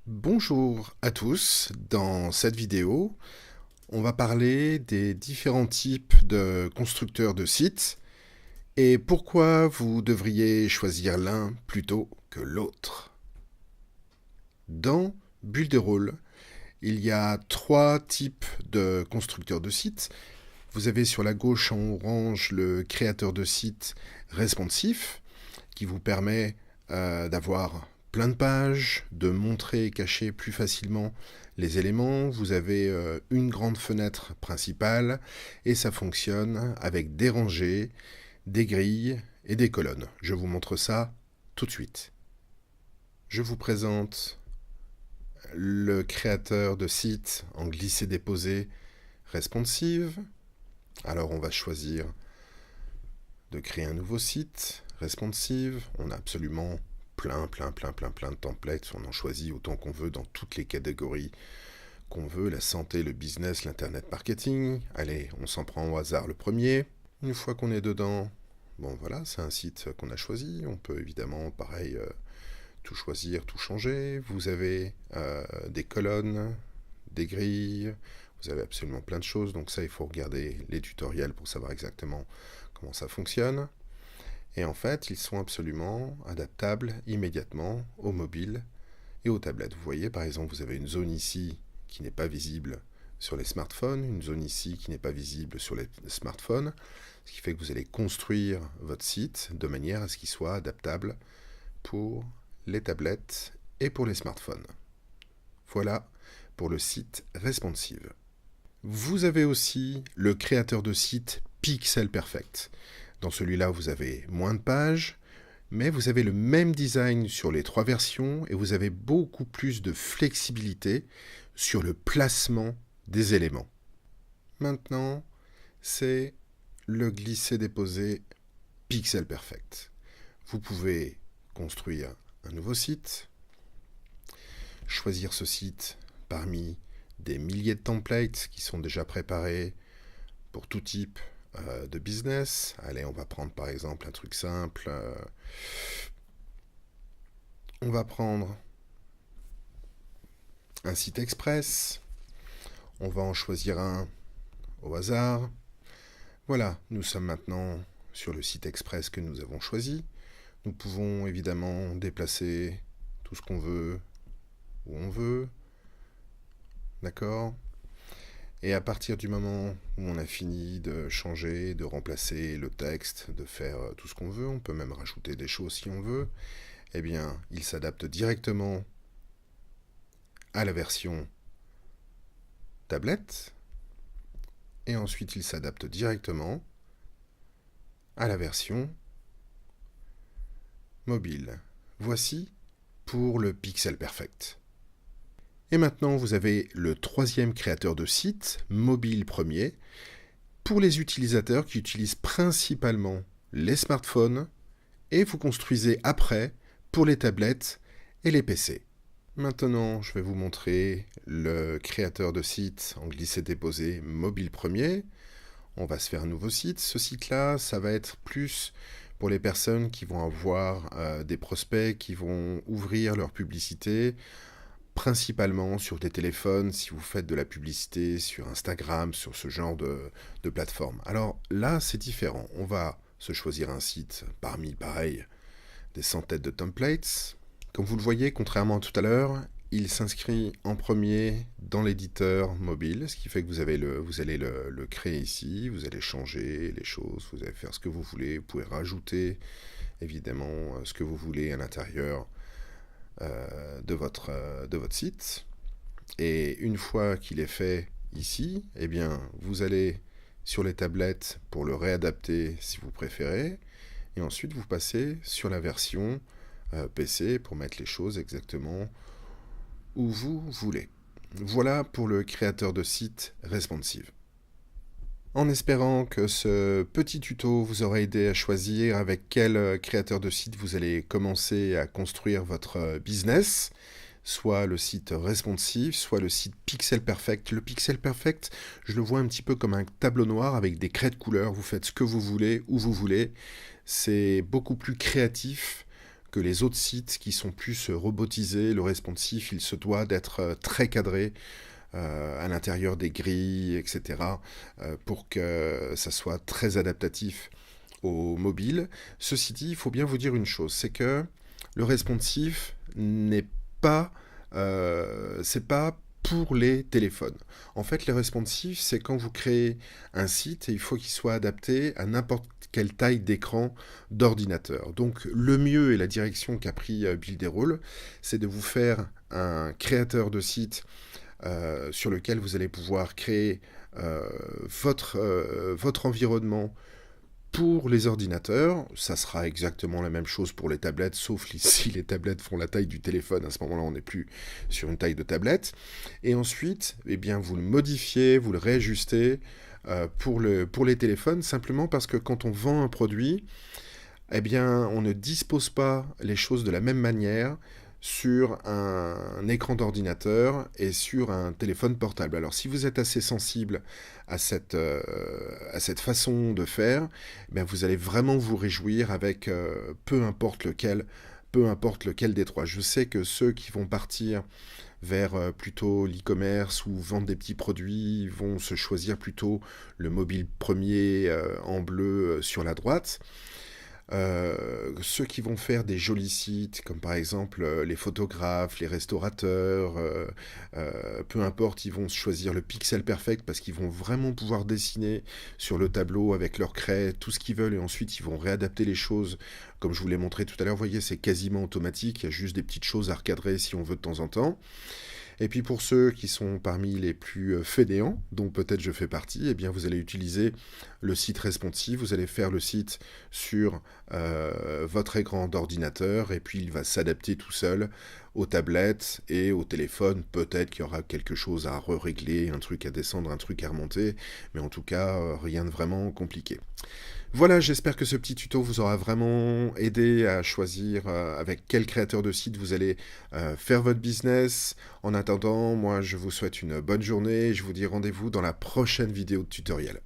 Bonjour à tous, dans cette vidéo, on va parler des différents types de constructeurs de sites et pourquoi vous devriez choisir l'un plutôt que l'autre. Dans Builderall, il y a 3 types de constructeurs de sites. Vous avez sur la gauche en orange le créateur de site responsif qui vous permet d'avoir plein de pages, de montrer et cacher plus facilement les éléments. Vous avez une grande fenêtre principale et ça fonctionne avec des rangées, des grilles et des colonnes. Je vous montre ça tout de suite. Je vous présente le créateur de site en glisser-déposer responsive. Alors on va choisir de créer un nouveau site responsive. On a absolument plein de templates. On en choisit autant qu'on veut dans toutes les catégories qu'on veut. La santé, le business, l'internet marketing. Allez, on s'en prend au hasard le premier. Une fois qu'on est dedans, bon voilà, c'est un site qu'on a choisi. On peut évidemment, pareil, tout choisir, tout changer. Vous avez des colonnes, des grilles. Vous avez absolument plein de choses. Donc ça, il faut regarder les tutoriels pour savoir exactement comment ça fonctionne. Et en fait, ils sont absolument adaptables immédiatement au mobile et aux tablettes. Vous voyez, par exemple, vous avez une zone ici qui n'est pas visible sur les smartphones, une zone ici qui n'est pas visible sur les smartphones, ce qui fait que vous allez construire votre site de manière à ce qu'il soit adaptable pour les tablettes et pour les smartphones. Voilà pour le site responsive. Vous avez aussi le créateur de site Pixel Perfect. Dans celui-là, vous avez moins de pages, mais vous avez le même design sur les 3 versions et vous avez beaucoup plus de flexibilité sur le placement des éléments. Maintenant, c'est le glisser-déposer Pixel Perfect. Vous pouvez construire un nouveau site, choisir ce site parmi des milliers de templates qui sont déjà préparés pour tout type de business. Allez, on va prendre par exemple un truc simple. On va prendre un site express. On va en choisir un au hasard. Voilà, nous sommes maintenant sur le site express que nous avons choisi. Nous pouvons évidemment déplacer tout ce qu'on veut où on veut. D'accord ? Et à partir du moment où on a fini de changer, de remplacer le texte, de faire tout ce qu'on veut, on peut même rajouter des choses si on veut, eh bien, il s'adapte directement à la version tablette, et ensuite il s'adapte directement à la version mobile. Voici pour le Pixel Perfect. Et maintenant, vous avez le 3e créateur de site, mobile premier, pour les utilisateurs qui utilisent principalement les smartphones, et vous construisez après pour les tablettes et les PC. Maintenant, je vais vous montrer le créateur de site en glisser-déposer mobile premier. On va se faire un nouveau site. Ce site-là, ça va être plus pour les personnes qui vont avoir des prospects, qui vont ouvrir leur publicité, principalement sur des téléphones, si vous faites de la publicité sur Instagram, sur ce genre de plateforme. Alors là, c'est différent. On va se choisir un site parmi, pareil, des centaines de templates. Comme vous le voyez, contrairement à tout à l'heure, il s'inscrit en premier dans l'éditeur mobile, ce qui fait que vous allez le créer ici, vous allez changer les choses, vous allez faire ce que vous voulez, vous pouvez rajouter évidemment ce que vous voulez à l'intérieur de votre site. Et une fois qu'il est fait ici, eh bien, vous allez sur les tablettes pour le réadapter si vous préférez, et ensuite vous passez sur la version PC pour mettre les choses exactement où vous voulez. Voilà pour le créateur de site responsive. En espérant que ce petit tuto vous aura aidé à choisir avec quel créateur de site vous allez commencer à construire votre business. soit le site responsive, soit le site pixel perfect. Le pixel perfect, je le vois un petit peu comme un tableau noir avec des craies de couleur. Vous faites ce que vous voulez, où vous voulez. C'est beaucoup plus créatif que les autres sites qui sont plus robotisés. Le responsive, il se doit d'être très cadré à l'intérieur des grilles, etc., pour que ça soit très adaptatif au mobile. Ceci dit, il faut bien vous dire une chose, c'est que le responsive n'est pas, c'est pas pour les téléphones. En fait, les responsives, c'est quand vous créez un site et il faut qu'il soit adapté à n'importe quelle taille d'écran d'ordinateur. Donc, le mieux et la direction qu'a pris Builderall, c'est de vous faire un créateur de site sur lequel vous allez pouvoir créer votre environnement pour les ordinateurs. Ça sera exactement la même chose pour les tablettes, sauf si les tablettes font la taille du téléphone. À ce moment-là, on n'est plus sur une taille de tablette. Et ensuite, eh bien, vous le modifiez, vous le réajustez pour les téléphones, simplement parce que quand on vend un produit, eh bien, on ne dispose pas les choses de la même manière sur un écran d'ordinateur et sur un téléphone portable. Alors si vous êtes assez sensible à cette façon de faire, eh bien, vous allez vraiment vous réjouir avec peu importe lequel des trois. Je sais que ceux qui vont partir vers plutôt l'e-commerce ou vendre des petits produits vont se choisir plutôt le mobile premier en bleu sur la droite. Ceux qui vont faire des jolis sites, comme par exemple les photographes, les restaurateurs, peu importe, ils vont choisir le pixel perfect parce qu'ils vont vraiment pouvoir dessiner sur le tableau avec leur craie tout ce qu'ils veulent et ensuite ils vont réadapter les choses comme je vous l'ai montré tout à l'heure. Vous voyez, c'est quasiment automatique, il y a juste des petites choses à recadrer si on veut de temps en temps. Et puis pour ceux qui sont parmi les plus fainéants, dont peut-être je fais partie, eh bien vous allez utiliser le site responsive, vous allez faire le site sur votre écran d'ordinateur et puis il va s'adapter tout seul aux tablettes et au téléphone. Peut-être qu'il y aura quelque chose à régler, un truc à descendre, un truc à remonter, mais en tout cas rien de vraiment compliqué. Voilà, j'espère que ce petit tuto vous aura vraiment aidé à choisir avec quel créateur de site vous allez faire votre business. En attendant, moi je vous souhaite une bonne journée et je vous dis rendez-vous dans la prochaine vidéo de tutoriel.